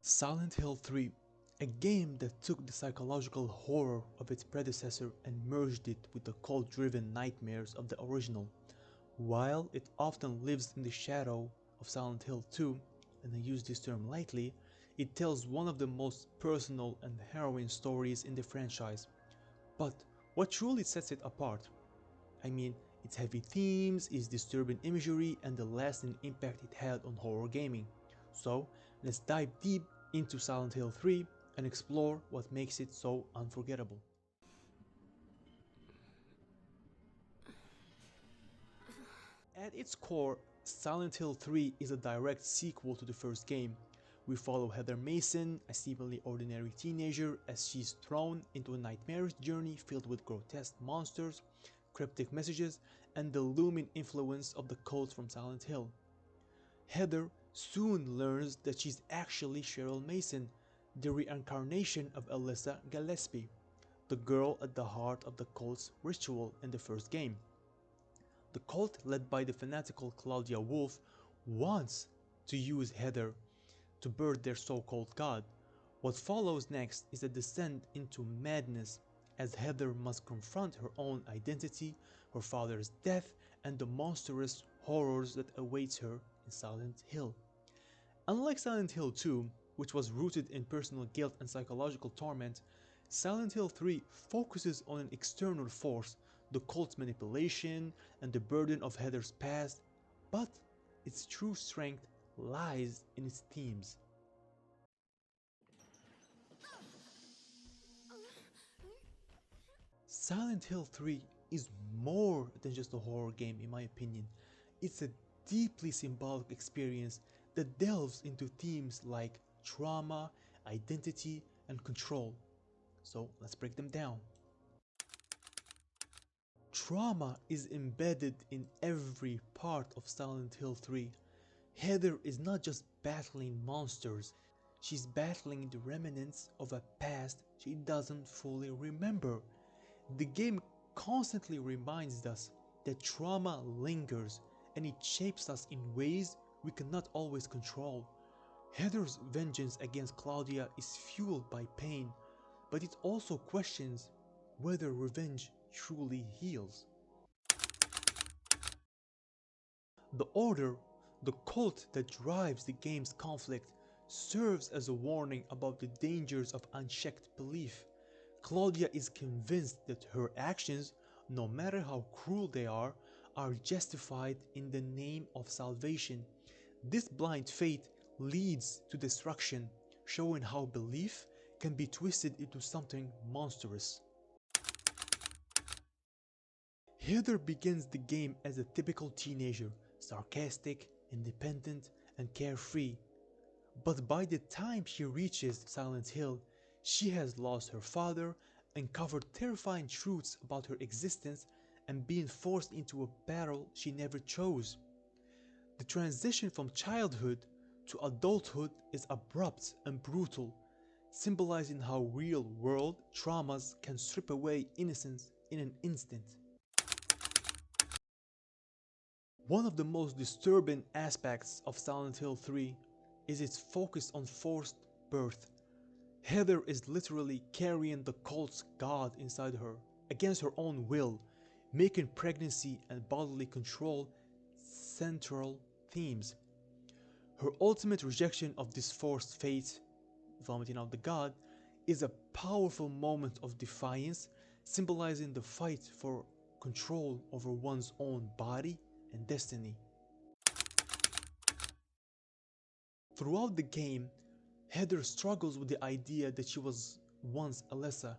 Silent Hill 3, a game that took the psychological horror of its predecessor and merged it with the cult-driven nightmares of the original. While it often lives in the shadow of Silent Hill 2, and I use this term lightly, it tells one of the most personal and harrowing stories in the franchise. But what truly sets it apart? I mean, its heavy themes, its disturbing imagery, and the lasting impact it had on horror gaming. So, let's dive deep into Silent Hill 3 and explore what makes it so unforgettable. At its core, Silent Hill 3 is a direct sequel to the first game. We follow Heather Mason, a seemingly ordinary teenager, as she's thrown into a nightmarish journey filled with grotesque monsters, cryptic messages, and the looming influence of the cult from Silent Hill. Heather soon learns that she's actually Cheryl Mason, the reincarnation of Alyssa Gillespie, the girl at the heart of the cult's ritual in the first game. The cult, led by the fanatical Claudia Wolf, wants to use Heather to birth their so-called god. What follows next is a descent into madness as Heather must confront her own identity, her father's death, and the monstrous horrors that awaits her in Silent Hill. Unlike Silent Hill 2, which was rooted in personal guilt and psychological torment, Silent Hill 3 focuses on an external force, the cult's manipulation and the burden of Heather's past, but its true strength lies in its themes. Silent Hill 3 is more than just a horror game in my opinion. It's a deeply symbolic experience that delves into themes like trauma, identity, and control. So let's break them down. Trauma is embedded in every part of Silent Hill 3. Heather is not just battling monsters, she's battling the remnants of a past she doesn't fully remember. The game constantly reminds us that trauma lingers and it shapes us in ways we cannot always control. Heather's vengeance against Claudia is fueled by pain, but it also questions whether revenge truly heals. The Order, the cult that drives the game's conflict, serves as a warning about the dangers of unchecked belief. Claudia is convinced that her actions, no matter how cruel they are justified in the name of salvation. This blind faith leads to destruction, showing how belief can be twisted into something monstrous. Heather begins the game as a typical teenager, sarcastic, independent, and carefree. But by the time she reaches Silent Hill, she has lost her father, uncovered terrifying truths about her existence, and been forced into a battle she never chose. The transition from childhood to adulthood is abrupt and brutal, symbolizing how real-world traumas can strip away innocence in an instant. One of the most disturbing aspects of Silent Hill 3 is its focus on forced birth. Heather is literally carrying the cult's god inside her, against her own will, making pregnancy and bodily control central themes. Her ultimate rejection of this forced fate, vomiting out the god, is a powerful moment of defiance, symbolizing the fight for control over one's own body and destiny. Throughout the game, Heather struggles with the idea that she was once Alyssa.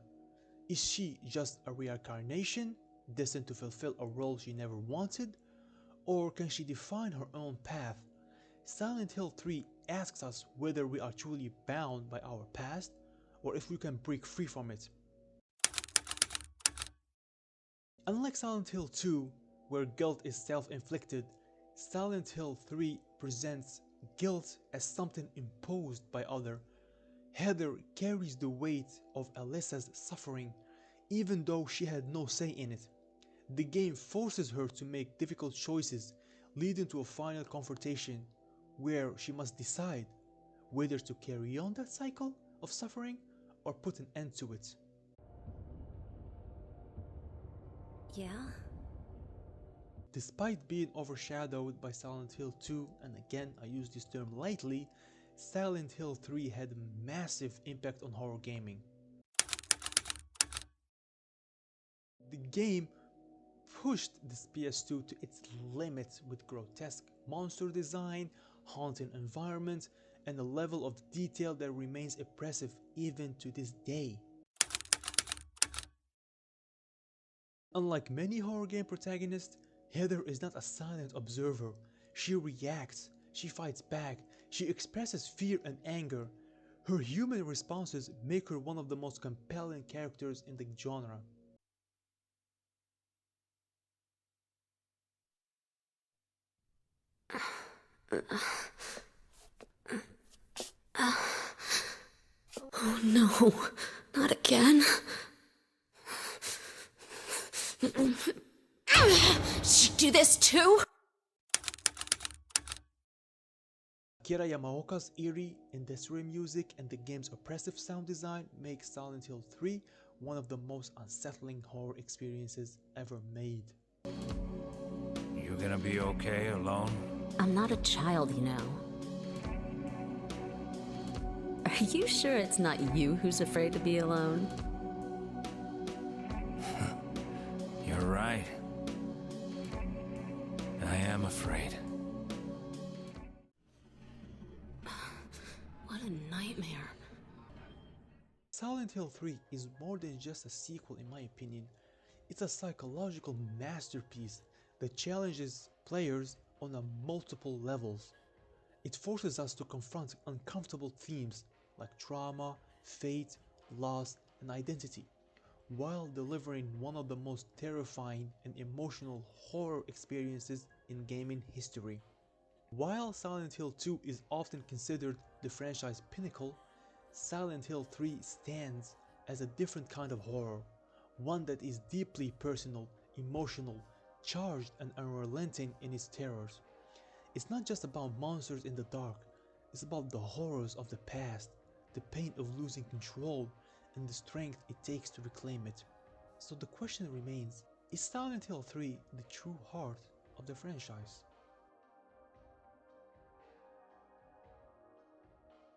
Is she just a reincarnation, destined to fulfill a role she never wanted? Or can she define her own path? Silent Hill 3 asks us whether we are truly bound by our past, or if we can break free from it. Unlike Silent Hill 2, where guilt is self-inflicted, Silent Hill 3 presents guilt as something imposed by others. Heather carries the weight of Alyssa's suffering, even though she had no say in it. The game forces her to make difficult choices, leading to a final confrontation where she must decide, whether to carry on that cycle of suffering or put an end to it. Yeah? Despite being overshadowed by Silent Hill 2, and again I use this term lightly, Silent Hill 3 had a massive impact on horror gaming. The game pushed this PS2 to its limit with grotesque monster design, haunting environment, and a level of detail that remains impressive even to this day. Unlike many horror game protagonists, Heather is not a silent observer. She reacts, she fights back, she expresses fear and anger. Her human responses make her one of the most compelling characters in the genre. Oh no, not again. She'd do this too? Akira Yamaoka's eerie, industrial music and the game's oppressive sound design make Silent Hill 3 one of the most unsettling horror experiences ever made. You gonna be okay alone? I'm not a child, you know. Are you sure it's not you who's afraid to be alone? You're right. I am afraid. What a nightmare. Silent Hill 3 is more than just a sequel in my opinion. It's a psychological masterpiece that challenges players on a multiple levels. It forces us to confront uncomfortable themes like trauma, fate, loss, and identity, while delivering one of the most terrifying and emotional horror experiences in gaming history. While Silent Hill 2 is often considered the franchise pinnacle, Silent Hill 3 stands as a different kind of horror, one that is deeply personal, emotional, charged and unrelenting in its terrors. It's not just about monsters in the dark, it's about the horrors of the past, the pain of losing control, and the strength it takes to reclaim it. So the question remains, is Silent Hill 3 the true heart of the franchise?